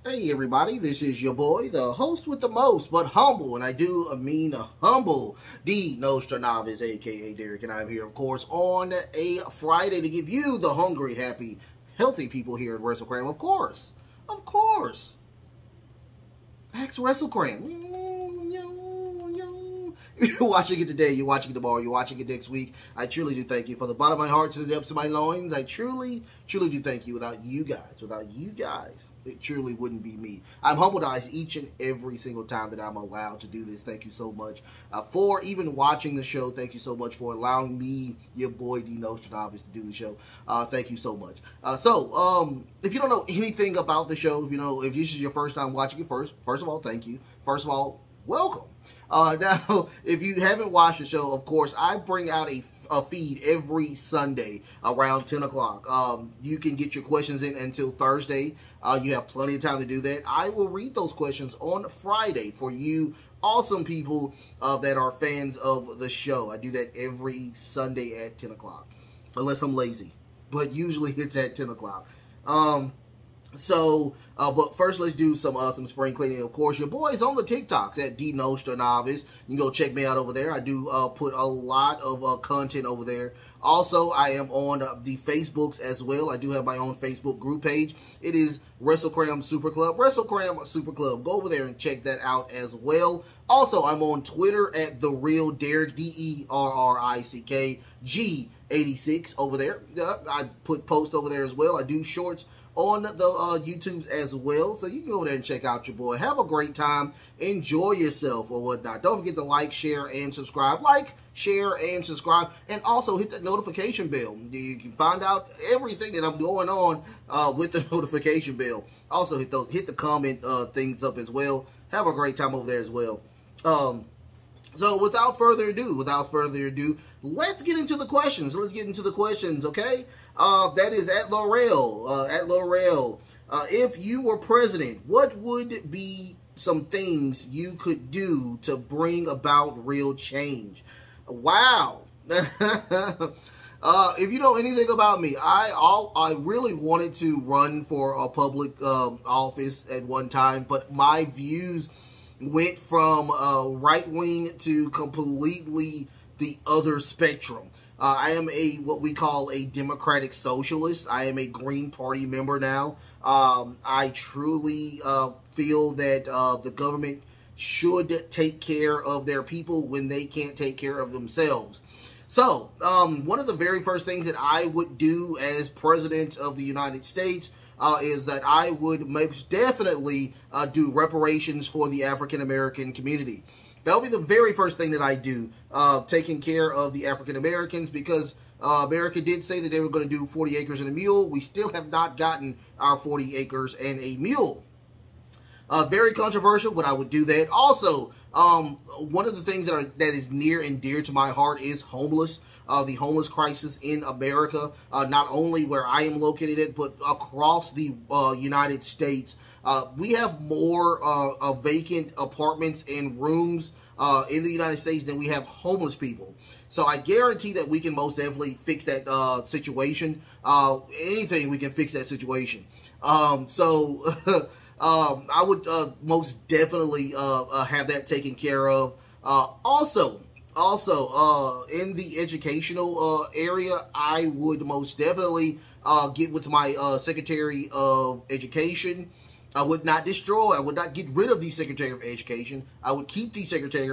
Hey everybody, this is your boy, the host with the most, but humble, and I do mean humble, the Nostra Novice, aka Derek, and I'm here, of course, on a Friday to give you the hungry, happy, healthy people here at Wrestlekram, of course, Ask Wrestlekram. You're watching it today, you're watching it tomorrow, you're watching it next week. I truly do thank you from the bottom of my heart to the depths of my loins. I truly do thank you. Without you guys, it truly wouldn't be me. I'm humbled each and every single time that I'm allowed to do this. Thank you so much for even watching the show. Thank you so much for allowing me, your boy, the Nostra Novice, to do the show. Thank you so much. If you don't know anything about the show, if this is your first time watching it, first of all, thank you. First of all, welcome. Now, if you haven't watched the show, of course, I bring out a feed every Sunday around 10 o'clock. You can get your questions in until Thursday. You have plenty of time to do that. I will read those questions on Friday for you awesome people that are fans of the show. I do that every Sunday at 10 o'clock, unless I'm lazy. But usually it's at 10 o'clock. But first let's do some spring cleaning. Of course, your boy's on the TikToks at the Nostra Novice. You can go check me out over there. I do put a lot of content over there. Also, I am on the Facebooks as well. I do have my own Facebook group page. It is Wrestlekram Super Club. Wrestlekram Super Club. Go over there and check that out as well. Also, I'm on Twitter at The Real Derek, DERRICKG86 over there. I put posts over there as well. I do shorts on the YouTubes as well, so you can go over there and check out your boy. Have a great time, enjoy yourself or whatnot. Don't forget to like, share, and subscribe. Like, share, and subscribe, and also hit that notification bell. You can find out everything that I'm going on with the notification bell. Also hit the comment things up as well. Have a great time over there as well. So without further ado, let's get into the questions. Okay? That is at Laurel. If you were president, what would be some things you could do to bring about real change? Wow. If you know anything about me, I really wanted to run for a public office at one time, but my views went from right-wing to completely the other spectrum. I am what we call a democratic socialist. I am a Green Party member now. I truly feel that the government should take care of their people when they can't take care of themselves. So, one of the very first things that I would do as President of the United States is that I would most definitely do reparations for the African American community. That'll be the very first thing that I do, taking care of the African Americans, because America did say that they were going to do 40 acres and a mule. We still have not gotten our 40 acres and a mule. Very controversial, but I would do that. Also, one of the things that is near and dear to my heart is the homeless crisis in America, not only where I am located, but across the United States. We have more vacant apartments and rooms in the United States than we have homeless people. So I guarantee that we can most definitely fix that situation. Anything, we can fix that situation. I would most definitely have that taken care of. Also, in the educational area, I would most definitely get with my Secretary of Education. I would not get rid of the Secretary of Education. I would keep the Secretary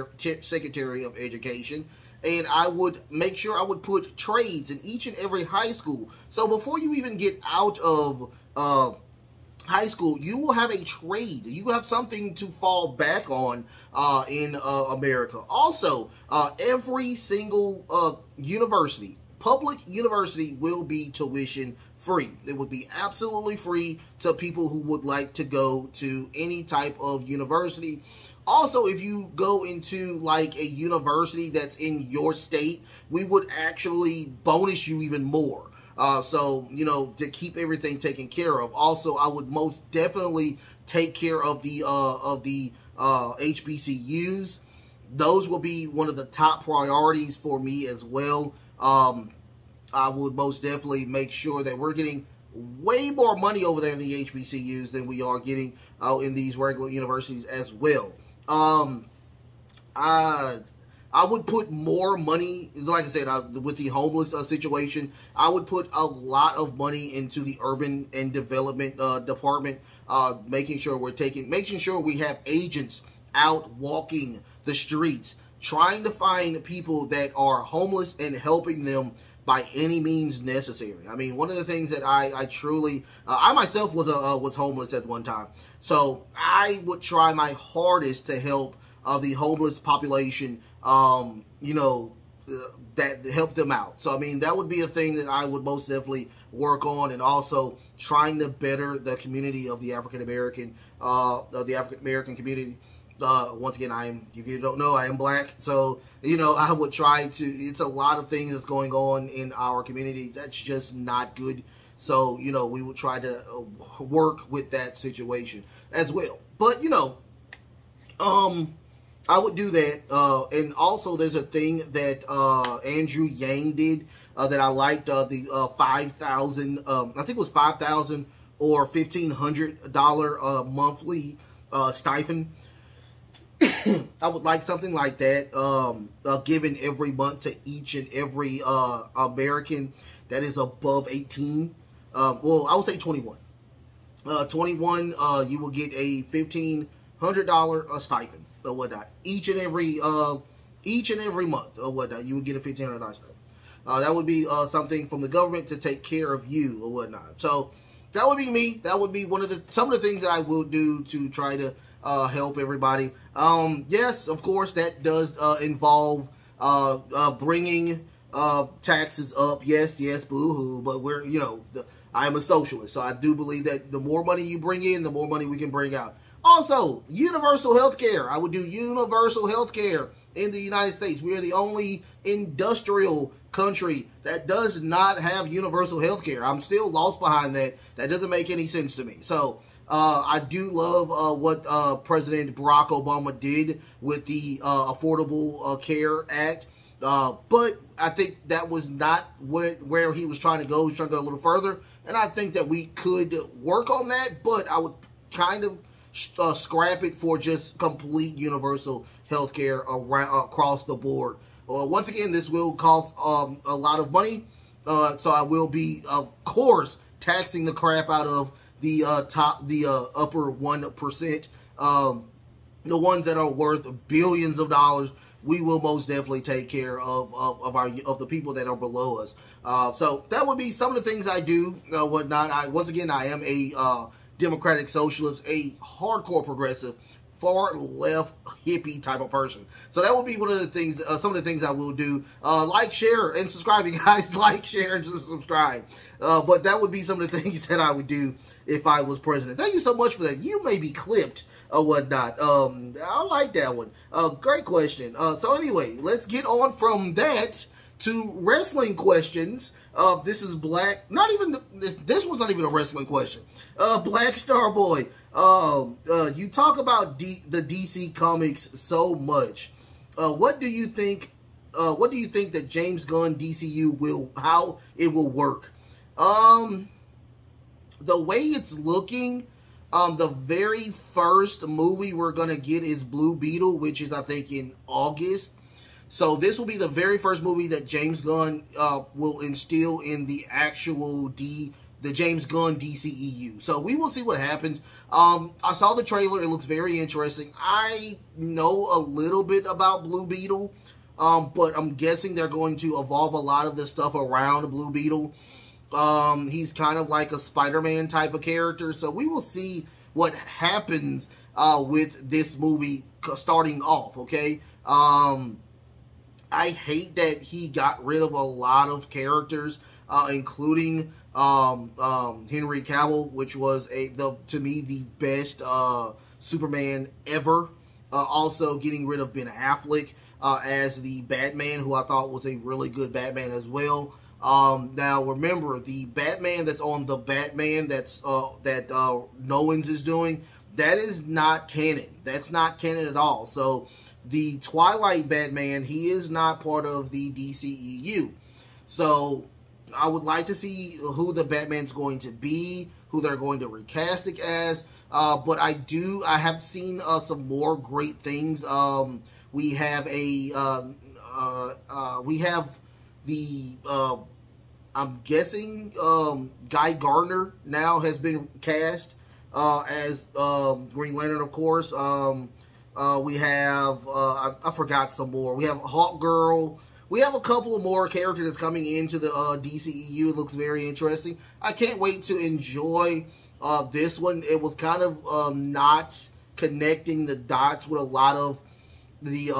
of Education. And I would make sure I would put trades in each and every high school. So before you even get out of high school, you will have a trade. You have something to fall back on in America. Also, every single public university will be tuition free. It would be absolutely free to people who would like to go to any type of university. Also, if you go into like a university that's in your state, we would actually bonus you even more. To keep everything taken care of. Also, I would most definitely take care of the HBCUs. Those will be one of the top priorities for me as well. I would most definitely make sure that we're getting way more money over there in the HBCUs than we are getting in these regular universities as well. I would put more money, like I said, with the homeless situation. I would put a lot of money into the urban and development department, making sure we have agents out walking the streets, trying to find people that are homeless and helping them by any means necessary. I mean, one of the things that I truly, I myself was homeless at one time, so I would try my hardest to help the homeless population, that help them out. So, I mean, that would be a thing that I would most definitely work on, and also trying to better the community of the African American community. Once again, if you don't know, I am black. So, I would try to, it's a lot of things that's going on in our community that's just not good. So, we would try to work with that situation as well. But, I would do that. And also there's a thing that Andrew Yang did that I liked, the 5,000, I think it was $5,000 or $1,500 monthly stipend. I would like something like that given every month to each and every American that is above 18. Well, I would say 21. 21, you will get a $1,500 stipend or whatnot each and every month or whatnot. You would get a $1,500 stipend. That would be something from the government to take care of you or whatnot. So that would be me. That would be some of the things that I will do to try to help everybody. Yes, of course, that does involve bringing taxes up. Yes, boo-hoo. But I am a socialist, so I do believe that the more money you bring in, the more money we can bring out. Also, universal health care. I would do universal health care in the United States. We are the only industrial country that does not have universal health care. I'm still lost behind that. That doesn't make any sense to me. So, I do love what President Barack Obama did with the Affordable Care Act. But I think that was not where he was trying to go. He was trying to go a little further. And I think that we could work on that, but I would kind of scrap it for just complete universal health care across the board. Once again, this will cost a lot of money. So I will be, of course, taxing the crap out of the upper 1%. The ones that are worth billions of dollars, we will most definitely take care of the people that are below us. So that would be some of the things I do, whatnot. Once again, I am a democratic socialist, a hardcore progressive, far left hippie type of person. So that would be one of the things, some of the things I will do. Like, share, and subscribe, you guys. Like, share, and subscribe. But that would be some of the things that I would do if I was president. Thank you so much for that. You may be clipped or whatnot. I like that one. Great question. So anyway, let's get on from that to wrestling questions. This is Black. This was not even a wrestling question. Black Star Boy. You talk about the DC Comics so much. What do you think? What do you think that James Gunn DCU how it will work? The way it's looking, the very first movie we're gonna get is Blue Beetle, which is I think in August. So this will be the very first movie that James Gunn will instill in the actual the James Gunn DCEU. So we will see what happens. I saw the trailer. It looks very interesting. I know a little bit about Blue Beetle, but I'm guessing they're going to evolve a lot of the stuff around Blue Beetle. He's kind of like a Spider-Man type of character. So we will see what happens with this movie starting off, okay? I hate that he got rid of a lot of characters, including Henry Cavill, which was to me the best Superman ever. Also getting rid of Ben Affleck as the Batman, who I thought was a really good Batman as well. Now remember, the Batman that's on the Batman that Nolan's is doing, that is not canon. That's not canon at all. So the Twilight Batman, he is not part of the DCEU. So I would like to see who the Batman's going to be, who they're going to recast it as. But I have seen some more great things. We have I'm guessing Guy Gardner now has been cast as Green Lantern, of course. We have, I forgot some more. We have Hawk Girl. We have a couple of more characters that's coming into the DCEU. It looks very interesting. I can't wait to enjoy this one. It was kind of not connecting the dots with a lot of the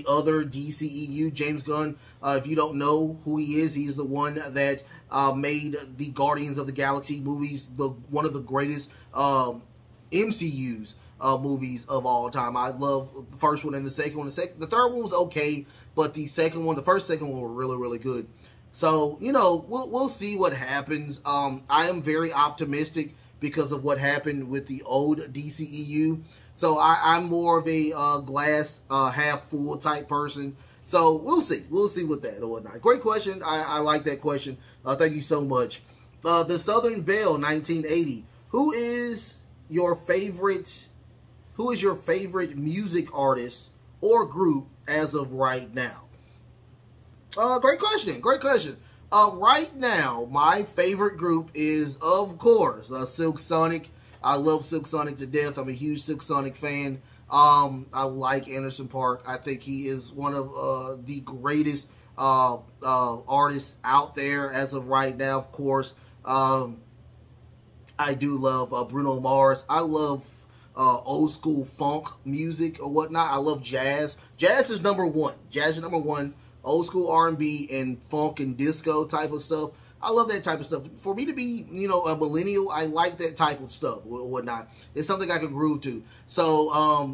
other DCEU. James Gunn, if you don't know who he is, he's the one that made the Guardians of the Galaxy movies, one of the greatest MCUs movies of all time. I love the first one and the second one. The third one was okay, but the second one were really, really good. So, you know, we'll see what happens. I am very optimistic because of what happened with the old DCEU. So I'm more of a glass half full type person. So we'll see. We'll see with that or whatnot. Great question. I like that question. Thank you so much. The Southern Belle, 1980. Who is your favorite music artist or group as of right now? Great question. Great question. Right now, my favorite group is, of course, Silk Sonic. I love Silk Sonic to death. I'm a huge Silk Sonic fan. I like Anderson .Paak. I think he is one of the greatest artists out there as of right now, of course. I do love Bruno Mars. I love old school funk music or whatnot. I love jazz. Jazz is number one. Jazz is number one. Old school R&B and funk and disco type of stuff. I love that type of stuff. For me to be, you know, a millennial, I like that type of stuff or whatnot. It's something I can groove to. So,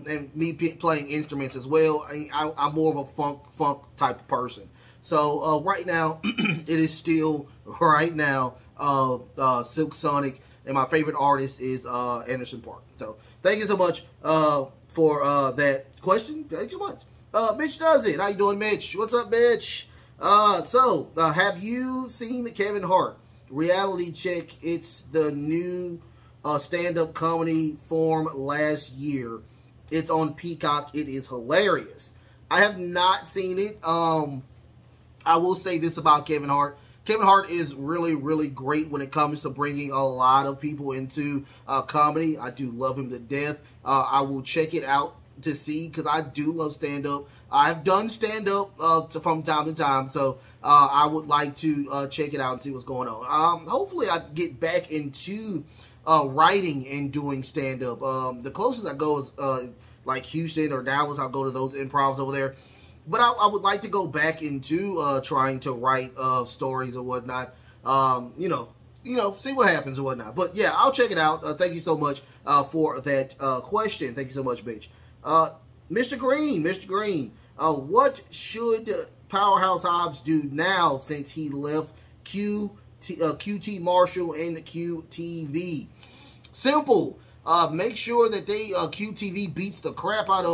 and me playing instruments as well, I'm more of a funk type of person. So, right now, it is still, right now, Silk Sonic, and my favorite artist is Anderson .Paak. So, thank you so much for that question. Thank you so much. Mitch does it. How you doing, Mitch? What's up, Mitch? Have you seen Kevin Hart? Reality Check. It's the new stand-up comedy form last year. It's on Peacock. It is hilarious. I have not seen it. I will say this about Kevin Hart. Kevin Hart is really, really great when it comes to bringing a lot of people into comedy. I do love him to death. I will check it out to see, because I do love stand-up. I've done stand-up from time to time, so I would like to check it out and see what's going on. Hopefully I get back into writing and doing stand-up. The closest I go is like Houston or Dallas. I'll go to those improvs over there. But I would like to go back into trying to write stories or whatnot. You know, see what happens or whatnot. But yeah, I'll check it out. Thank you so much for that question. Thank you so much, Mitch. Mr. Green, what should Powerhouse Hobbs do now since he left QT Marshall and QTV? Simple. Make sure that QTV beats the crap out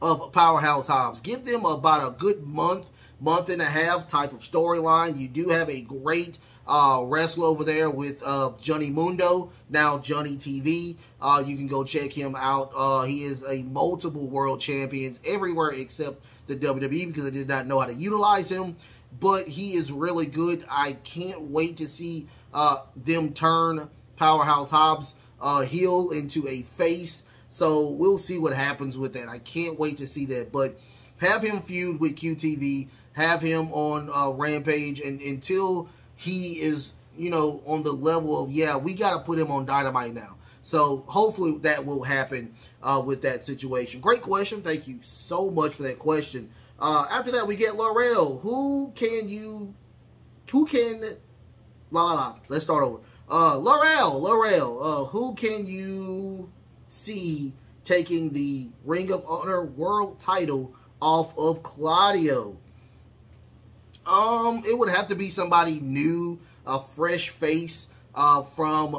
of Powerhouse Hobbs. Give them about a good month and a half type of storyline. You do have a great wrestler over there with Johnny Mundo, now Johnny TV. You can go check him out. He is a multiple world champion everywhere except the WWE because they did not know how to utilize him. But he is really good. I can't wait to see them turn Powerhouse Hobbs heel into a face. So we'll see what happens with that. I can't wait to see that. But have him feud with QTV. Have him on Rampage, and until he is, you know, on the level of, yeah, we got to put him on Dynamite now. So hopefully that will happen with that situation. Great question. Thank you so much for that question. After that, we get Laurel. Let's start over. Laurel, who can you see taking the Ring of Honor World title off of Claudio? It would have to be somebody new, a fresh face from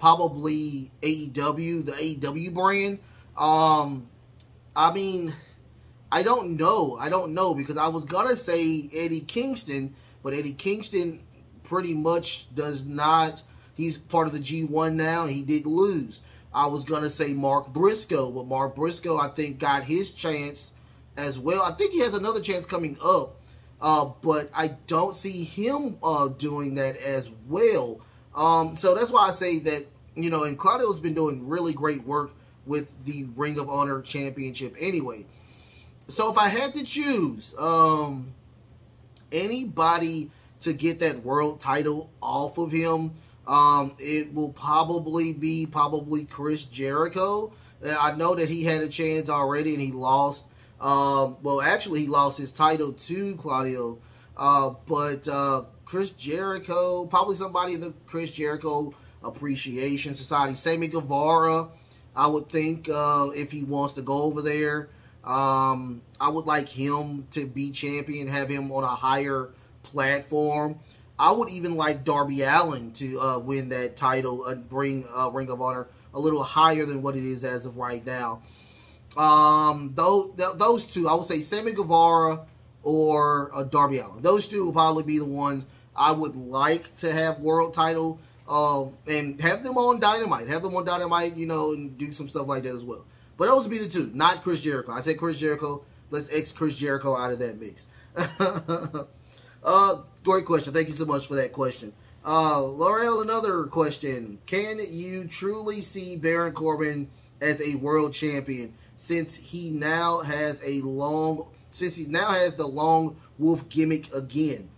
probably AEW, the AEW brand. I mean, I don't know. I don't know, because I was going to say Eddie Kingston, but Eddie Kingston pretty much does not. He's part of the G1 now, and he did lose. I was going to say Mark Briscoe, but Mark Briscoe, I think, got his chance as well. I think he has another chance coming up, but I don't see him doing that as well. So that's why I say that, you know, and Claudio's been doing really great work with the Ring of Honor Championship anyway. So if I had to choose anybody to get that world title off of him, it will probably be Chris Jericho. I know that he had a chance already and he lost. Well, actually, he lost his title to Claudio. But Chris Jericho, probably somebody in the Chris Jericho Appreciation Society. Sammy Guevara, I would think, if he wants to go over there. I would like him to be champion, have him on a higher platform. I would even like Darby Allin to win that title and bring Ring of Honor a little higher than what it is as of right now. Those two, I would say Sammy Guevara or Darby Allin. Those two will probably be the ones I would like to have world title, and have them on Dynamite. Have them on Dynamite, you know, and do some stuff like that as well. But those would be the two, not Chris Jericho. I said Chris Jericho. Let's X Chris Jericho out of that mix. Great question. Thank you so much for that question. Laurel, another question. Can you truly see Baron Corbin as a world champion since he now has the long wolf gimmick again?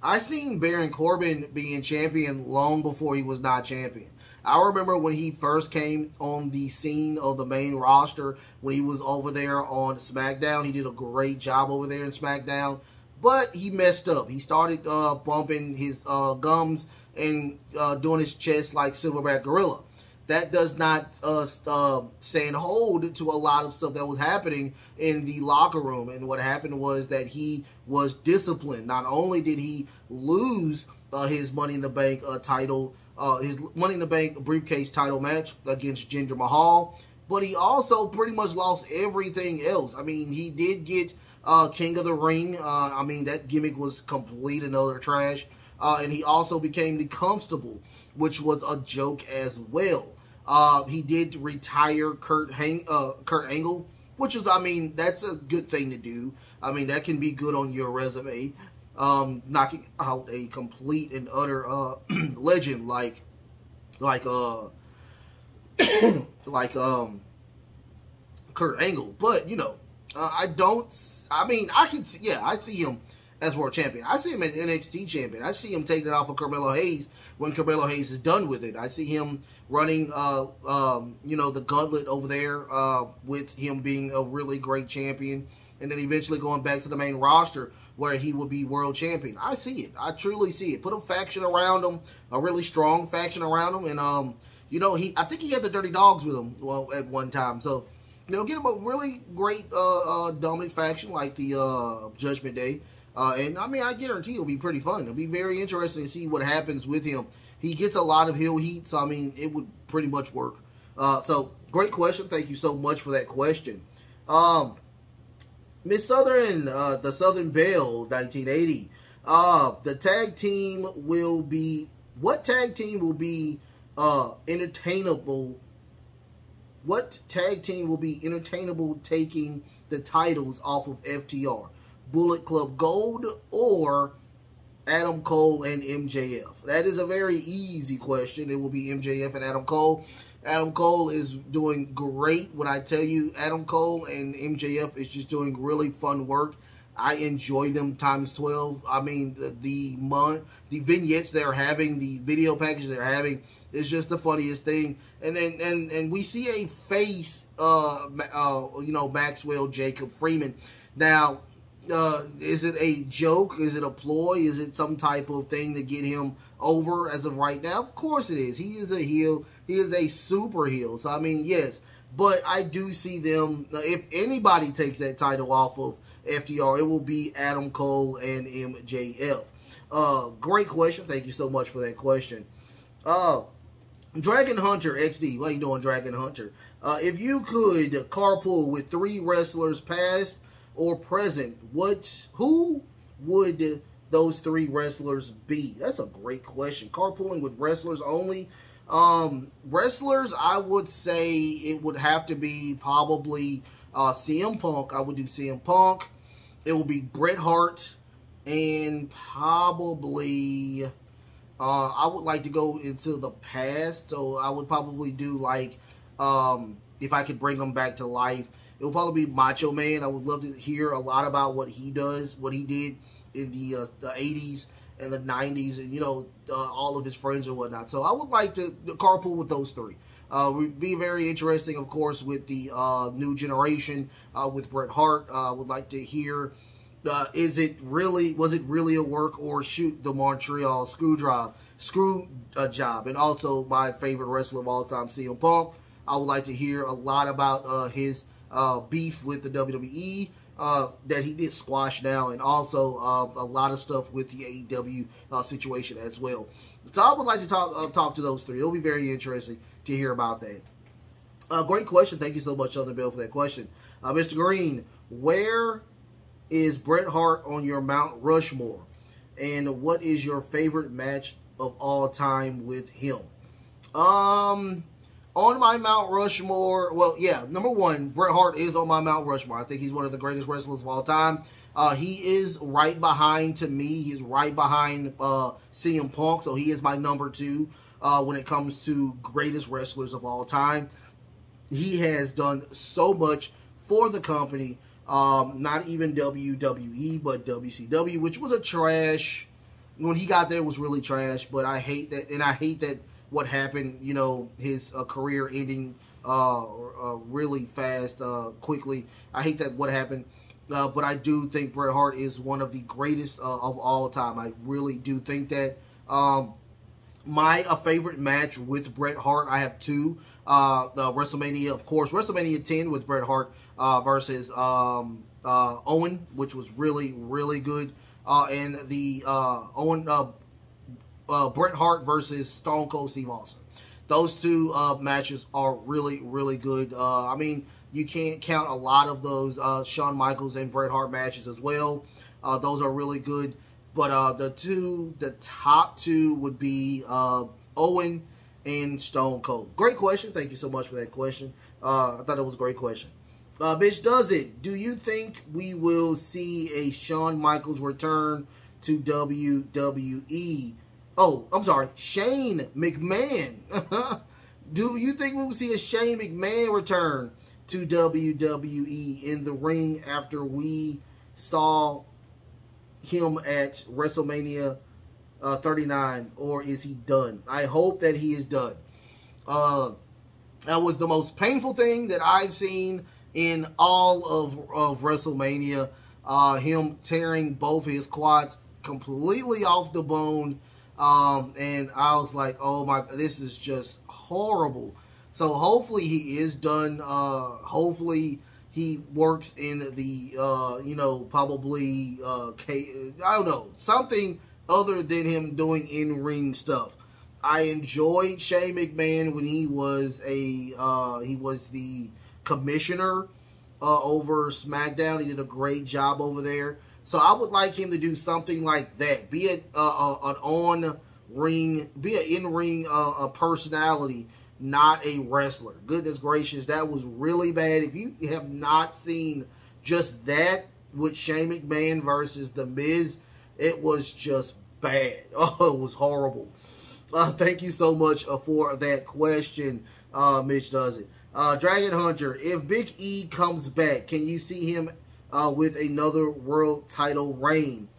I seen Baron Corbin being champion long before he was not champion. I remember when he first came on the scene of the main roster, when he was over there on SmackDown. He did a great job over there in SmackDown, but he messed up. He started bumping his gums and doing his chest like Silverback Gorilla. That does not stand hold to a lot of stuff that was happening in the locker room. And what happened was that he was disciplined. Not only did he lose his Money in the Bank title, his Money in the Bank briefcase title match against Jinder Mahal, but he also pretty much lost everything else. I mean, he did get King of the Ring. I mean, that gimmick was complete and utter trash. And he also became the Constable, which was a joke as well. He did retire Kurt Angle, which is, I mean, that's a good thing to do. I mean, that can be good on your resume. Knocking out a complete and utter legend like Kurt Angle. But, you know, I see him as world champion. I see him as NXT champion. I see him taking it off of Carmelo Hayes when Carmelo Hayes is done with it. I see him running, the gauntlet over there with him being a really great champion, and then eventually going back to the main roster where he will be world champion. I see it. I truly see it. Put a faction around him, a really strong faction around him, and I think he had the Dirty Dogs with him at one time. So, get him a really great dominant faction like the Judgment Day. And I mean, I guarantee it'll be pretty fun. It'll be very interesting to see what happens with him. He gets a lot of heel heat, so I mean, it would pretty much work. So, great question. Thank you so much for that question. Miss Southern, the Southern Belle, 1980. The tag team will be, what tag team will be entertainable? What tag team will be entertainable taking the titles off of FTR? Bullet Club Gold or Adam Cole and MJF? That is a very easy question. It will be MJF and Adam Cole. Adam Cole is doing great. When I tell you Adam Cole and MJF is just doing really fun work, I enjoy them times 12. I mean, the vignettes they're having, the video packages they're having is just the funniest thing. And then and we see a face, Maxwell Jacob Freeman. Now, is it a joke? Is it a ploy? Is it some type of thing to get him over as of right now? Of course it is. He is a heel. He is a super heel. So, I mean, yes. But I do see them, if anybody takes that title off of FTR, it will be Adam Cole and MJF. Great question. Thank you so much for that question. Dragon Hunter XD, how you doing, Dragon Hunter? If you could carpool with 3 wrestlers, past or present, who would those 3 wrestlers be? That's a great question. Carpooling with wrestlers only. Wrestlers, I would say it would have to be probably CM Punk. I would do CM Punk. It would be Bret Hart, and probably I would like to go into the past, so I would probably do like if I could bring him back to life, it would probably be Macho Man. I would love to hear a lot about what he did in the 80s and the 90s, and all of his friends or whatnot. So I would like to carpool with those 3. Would be very interesting, of course, with the new generation with Bret Hart. Would like to hear, was it really a work, or shoot the Montreal screw job? And also my favorite wrestler of all time, CM Punk. I would like to hear a lot about his beef with the WWE that he did squash now, and also a lot of stuff with the AEW situation as well. So I would like to talk to those 3. It'll be very interesting to hear about that. Great question. Thank you so much, Southern Bill, for that question. Mr. Green, where is Bret Hart on your Mount Rushmore? And what is your favorite match of all time with him? On my Mount Rushmore, well, yeah, number 1, Bret Hart is on my Mount Rushmore. I think he's one of the greatest wrestlers of all time. He is right behind, to me, he's right behind CM Punk, so he is my number 2 when it comes to greatest wrestlers of all time. He has done so much for the company, not even WWE, but WCW, which was a trash. When he got there, it was really trash, but I hate that, and I hate that what happened, his career ending really fast, quickly. I hate that what happened, but I do think Bret Hart is one of the greatest of all time. I really do think that. My favorite match with Bret Hart, I have 2. The WrestleMania, of course, WrestleMania 10 with Bret Hart versus Owen, which was really, really good. And the Bret Hart versus Stone Cold Steve Austin. Those 2 matches are really, really good. I mean, you can't count a lot of those Shawn Michaels and Bret Hart matches as well. Those are really good. But the top 2 would be Owen and Stone Cold. Great question. Thank you so much for that question. I thought it was a great question. Bitch Does It. Do you think we will see a Shawn Michaels return to WWE? Oh, I'm sorry. Shane McMahon. Do you think we will see a Shane McMahon return to WWE in the ring after we saw him at WrestleMania 39, or is he done? I hope that he is done. That was the most painful thing that I've seen in all of WrestleMania. Him tearing both his quads completely off the bone. And I was like, oh my, this is just horrible. So hopefully he is done. Hopefully he works in the, probably, I don't know, something other than him doing in-ring stuff. I enjoyed Shane McMahon when he was the commissioner over SmackDown. He did a great job over there. So I would like him to do something like that. Be it an in-ring personality, not a wrestler. Goodness gracious, that was really bad. If you have not seen just that with Shane McMahon versus The Miz, it was just bad. Oh, it was horrible. Thank you so much for that question, Mitch Does It. Dragon Hunter, if Big E comes back, can you see him with another world title reign?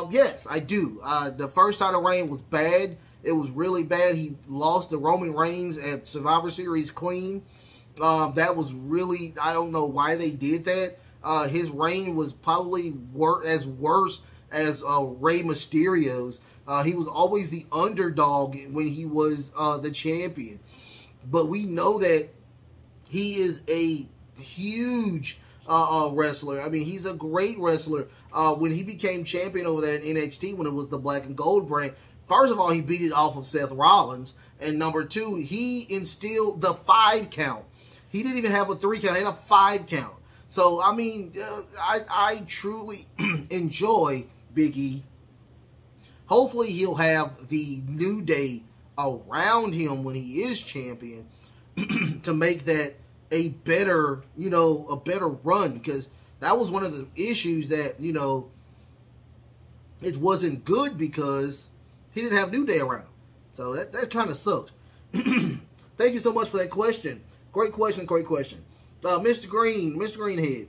Yes, I do. The first title reign was bad. It was really bad. He lost to Roman Reigns at Survivor Series clean. That was really, I don't know why they did that. His reign was probably as worse as Rey Mysterio's. He was always the underdog when he was the champion. But we know that he is a huge wrestler. I mean, he's a great wrestler. When he became champion over there in NXT, when it was the Black and Gold brand, First of all, he beat it off of Seth Rollins. And number two, he instilled the 5 count. He didn't even have a 3 count. He had a 5 count. So, I mean, I truly enjoy Big E. Hopefully, he'll have the New Day around him when he is champion to make that a better, a better run. Because that was one of the issues that, it wasn't good because he didn't have New Day around him. So that kind of sucked. Thank you so much for that question. Great question, great question. Mr. Greenhead.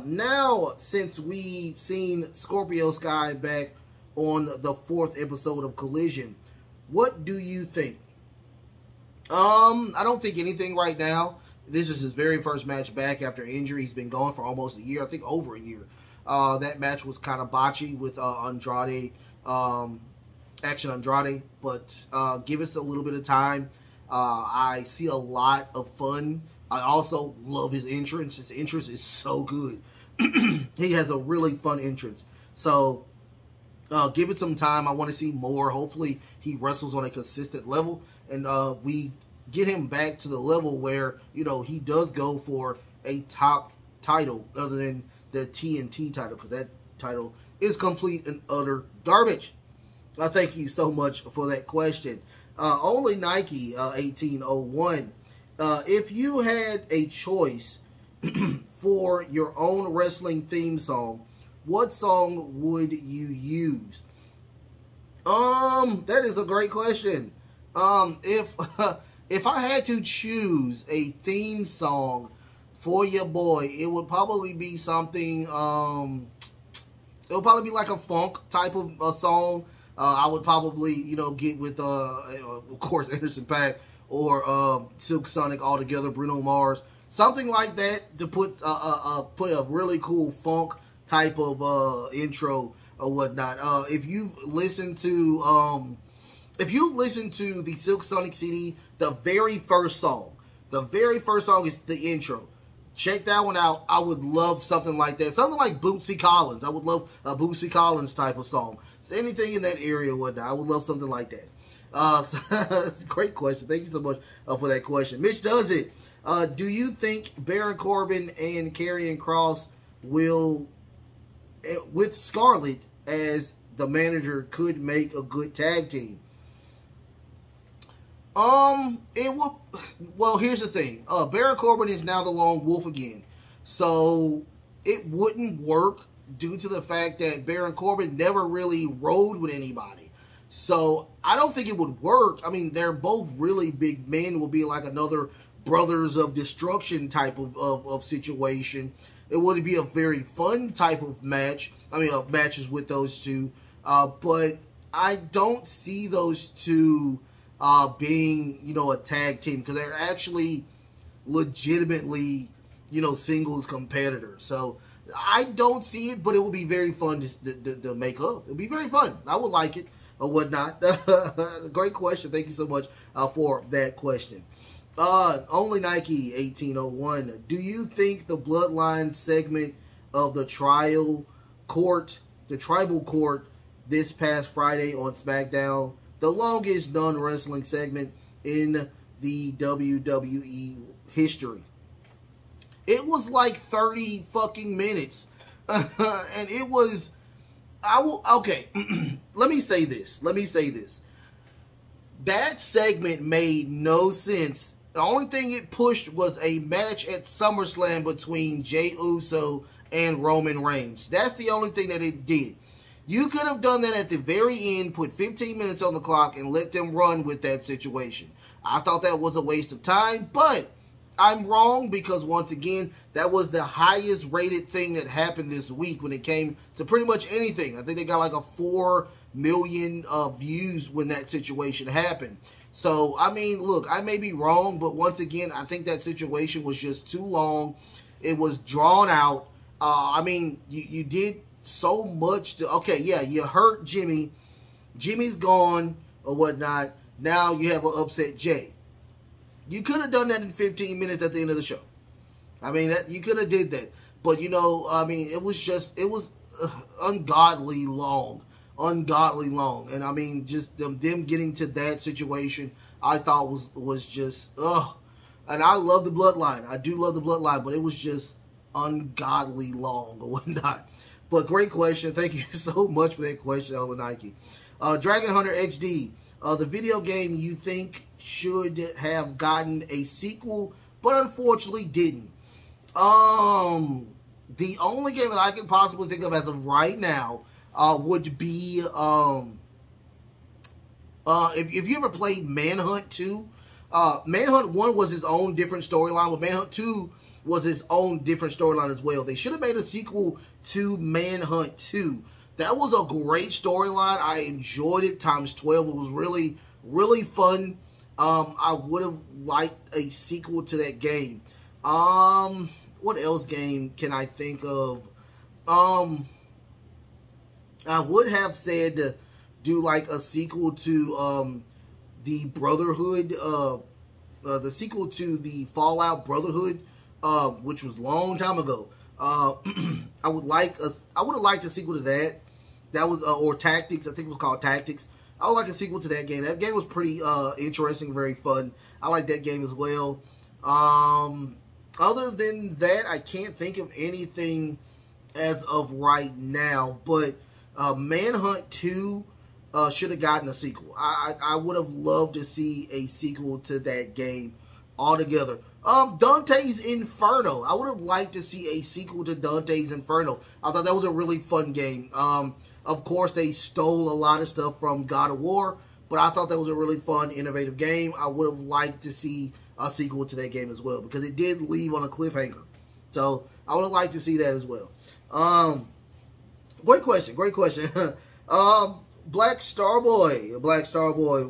Now, since we've seen Scorpio Sky back on the 4th episode of Collision, what do you think? I don't think anything right now. This is his very first match back after injury. He's been gone for almost a year. I think over a year. That match was kind of botchy with Andrade, Action Andrade, but give us a little bit of time. I see a lot of fun. I also love his entrance. His entrance is so good. He has a really fun entrance. So give it some time. I want to see more. Hopefully he wrestles on a consistent level, and we get him back to the level where, he does go for a top title other than the TNT title, because that title is complete and utter garbage. Thank you so much for that question. Only Nike 1801. If you had a choice for your own wrestling theme song, what song would you use? That is a great question. If I had to choose a theme song for your boy, it would probably be something, it would probably be like a funk type of song. I would probably, get with, of course, Anderson .Paak or Silk Sonic all together, Bruno Mars. Something like that to put a really cool funk type of intro or whatnot. If you've listened to the Silk Sonic CD, the very first song is the intro. Check that one out. I would love something like that. Something like Bootsy Collins. I would love a Bootsy Collins type of song. So anything in that area or whatnot. I would love something like that. That's a great question. Thank you so much for that question. Mitch Does It. Do you think Baron Corbin and Karrion Kross will, with Scarlett as the manager, could make a good tag team? It would. Well, here's the thing. Baron Corbin is now the Lone Wolf again, so it wouldn't work due to the fact that Baron Corbin never really rode with anybody. So I don't think it would work. I mean, they're both really big men. It will be like another Brothers of Destruction type of situation. It would be a very fun type of match. I mean, matches with those two. But I don't see those two being, a tag team, because they're actually legitimately, singles competitors. So I don't see it, but it would be very fun to make up. It would be very fun. I would like it or whatnot. Great question. Thank you so much for that question. Only Nike 1801. Do you think the Bloodline segment of the tribal court this past Friday on SmackDown, the longest non-wrestling segment in the WWE history? It was like 30 fucking minutes. And it was, okay, let me say this. That segment made no sense. The only thing it pushed was a match at SummerSlam between Jey Uso and Roman Reigns. That's the only thing that it did. You could have done that at the very end, put 15 minutes on the clock, and let them run with that situation. I thought that was a waste of time, but I'm wrong, because once again, that was the highest rated thing that happened this week when it came to pretty much anything. I think they got like a 4 million views when that situation happened. So, I mean, look, I may be wrong, but once again, I think that situation was just too long. It was drawn out. I mean, you did so much to, okay, yeah, you hurt Jimmy. Jimmy's gone or whatnot. Now you have an upset Jay. You could have done that in 15 minutes at the end of the show. I mean, you could have did that. But, I mean, it was ungodly long ungodly long. And I mean, just them getting to that situation, I thought was just, ugh. And I love the bloodline. I do love the bloodline, but it was just ungodly long or whatnot. But great question. Thank you so much for that question, Ellen Nike. Dragon Hunter XD, the video game you think should have gotten a sequel, but unfortunately didn't. The only game that I can possibly think of as of right now would be if you ever played Manhunt 2. Manhunt 1 was his own different storyline, but Manhunt 2 was his own different storyline as well. They should have made a sequel to Manhunt 2. That was a great storyline. I enjoyed it times 12. It was really, really fun. I would have liked a sequel to that game. What else game can I think of? I would have said to do like a sequel to the Brotherhood, the sequel to the Fallout Brotherhood, which was a long time ago. I would have liked a sequel to that. That was or Tactics. I think it was called Tactics. I would like a sequel to that game. That game was pretty interesting, very fun. I like that game as well. Other than that, I can't think of anything as of right now. But Manhunt 2 should have gotten a sequel. I would have loved to see a sequel to that game altogether. Dante's Inferno. I would have liked to see a sequel to Dante's Inferno. I thought that was a really fun game. Of course, they stole a lot of stuff from God of War, but I thought that was a really fun, innovative game. I would have liked to see a sequel to that game as well, because it did leave on a cliffhanger. So, I would have liked to see that as well. Great question, great question. Black Starboy,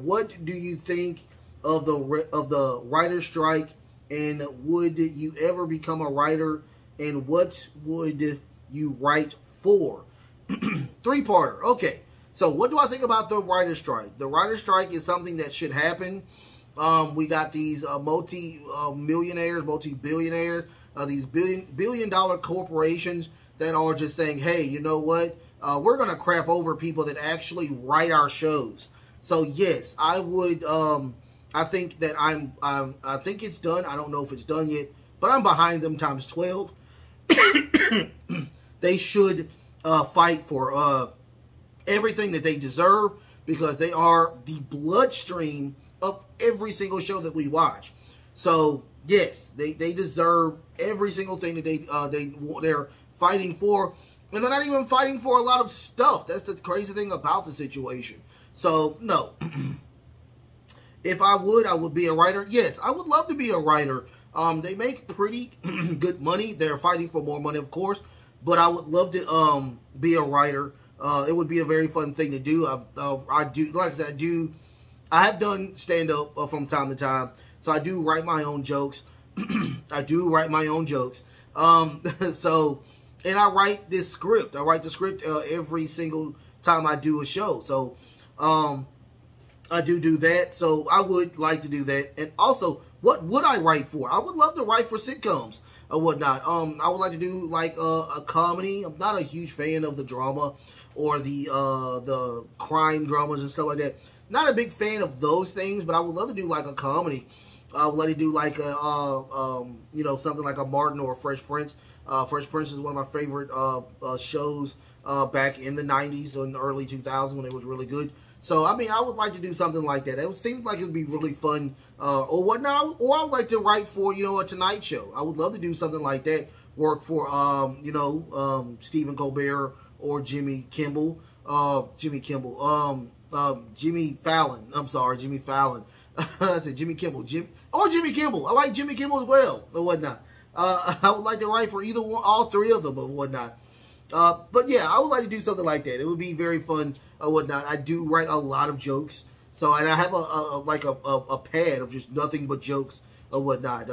what do you think of the writer's strike, and would you ever become a writer, and what would you write for? Three-parter. Okay, so what do I think about the writer's strike? The writer's strike is something that should happen. We got these multi-millionaires, multi-billionaires, these billion-dollar corporations that are just saying, hey, you know what? We're going to crap over people that actually write our shows. So, yes, I would, I think that I think it's done. I don't know if it's done yet, but I'm behind them times 12. They should fight for everything that they deserve, because they are the bloodstream of every single show that we watch. So, yes, they deserve every single thing that they're fighting for. And they're not even fighting for a lot of stuff. That's the crazy thing about the situation. So, no. If I would be a writer. Yes, I would love to be a writer. They make pretty good money. They're fighting for more money, of course. But I would love to be a writer. It would be a very fun thing to do. I do, like I said, I have done stand-up from time to time. So I do write my own jokes. I do write my own jokes. And I write this script. I write the script every single time I do a show. So, I do that. So, I would like to do that. And also, what would I write for? I would love to write for sitcoms or whatnot. I would like to do, like, a comedy. I'm not a huge fan of the drama or the crime dramas and stuff like that. Not a big fan of those things, but I would love to do, like, a comedy. I would like to do, like, you know, something like a Martin or a Fresh Prince. Fresh Prince is one of my favorite shows back in the 90s or in the early 2000s when it was really good. So, I mean, I would like to do something like that. It seems like it would be really fun or whatnot. Or I would like to write for, you know, a Tonight Show. I would love to do something like that. Work for, you know, Stephen Colbert or Jimmy Kimmel. Jimmy Fallon. I'm sorry, Jimmy Fallon. I said Jimmy Kimmel. Jimmy Kimmel. I like Jimmy Kimmel as well or whatnot. I would like to write for either one, all three of them or whatnot. But yeah, I would like to do something like that. It would be very fun or whatnot. I do write a lot of jokes. So, and I have a pad of just nothing but jokes or whatnot.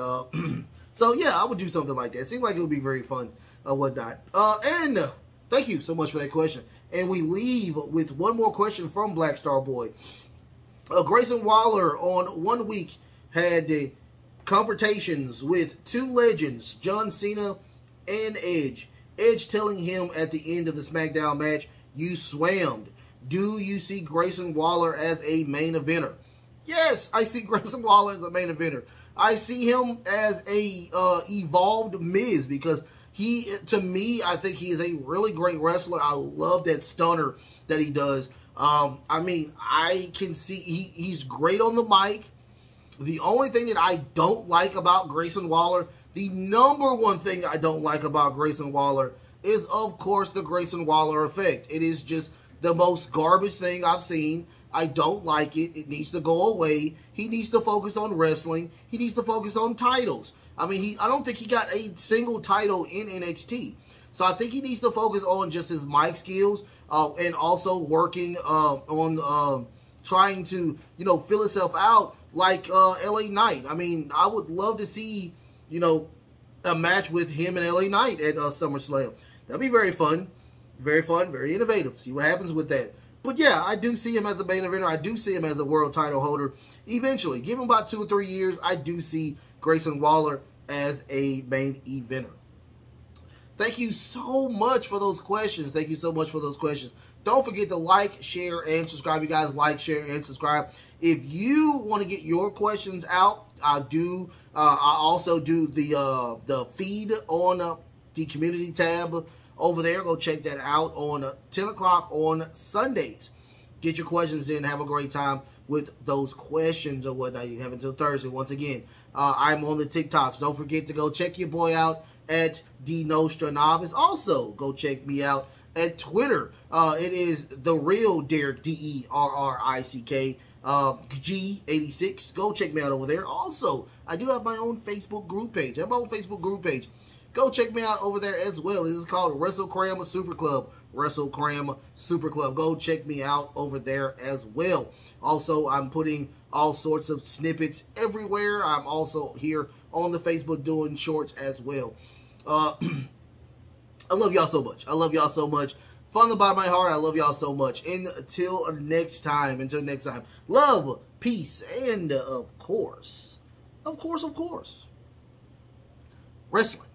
So yeah, I would do something like that. It seems like it would be very fun or whatnot. And thank you so much for that question. And we leave with one more question from Black Star Boy. Grayson Waller on 1 week had confrontations with two legends, John Cena and Edge. Edge telling him at the end of the SmackDown match, "You swammed." Do you see Grayson Waller as a main eventer? Yes, I see Grayson Waller as a main eventer. I see him as a evolved Miz, because he, to me, I think he is a really great wrestler. I love that stunner that he does. I mean, I can see he's great on the mic. The only thing that I don't like about Grayson Waller, the number one thing I don't like about Grayson Waller is, of course, the Grayson Waller effect. It is just the most garbage thing I've seen. I don't like it. It needs to go away. He needs to focus on wrestling. He needs to focus on titles. I mean, I don't think he got a single title in NXT. So I think he needs to focus on just his mic skills and also working on trying to, you know, fill himself out like LA Knight. I mean, I would love to see, you know, a match with him and LA Knight at SummerSlam. That'd be very fun. Very fun, very innovative. See what happens with that. But yeah, I do see him as a main eventer. I do see him as a world title holder. Eventually, give him about 2 or 3 years, I do see Grayson Waller as a main eventer. Thank you so much for those questions. Thank you so much for those questions. Don't forget to like, share, and subscribe. You guys like, share, and subscribe. If you want to get your questions out, I also do the feed on the community tab over there. Go check that out on 10 o'clock on Sundays. Get your questions in. Have a great time with those questions or whatnot. You have until Thursday. Once again, I'm on the TikToks. Don't forget to go check your boy out at D Nostra Novice. Also, go check me out at Twitter. It is the real Derrick, DERRICK G86. Go check me out over there. Also, I do have my own Facebook group page. I have my own Facebook group page. Go check me out over there as well. This is called Wrestlekram Super Club. Wrestlekram Super Club. Go check me out over there as well. Also, I'm putting all sorts of snippets everywhere. I'm also here on the Facebook doing shorts as well. I love y'all so much. I love y'all so much. From the bottom of my heart, I love y'all so much. Until next time, love, peace, and of course, wrestling.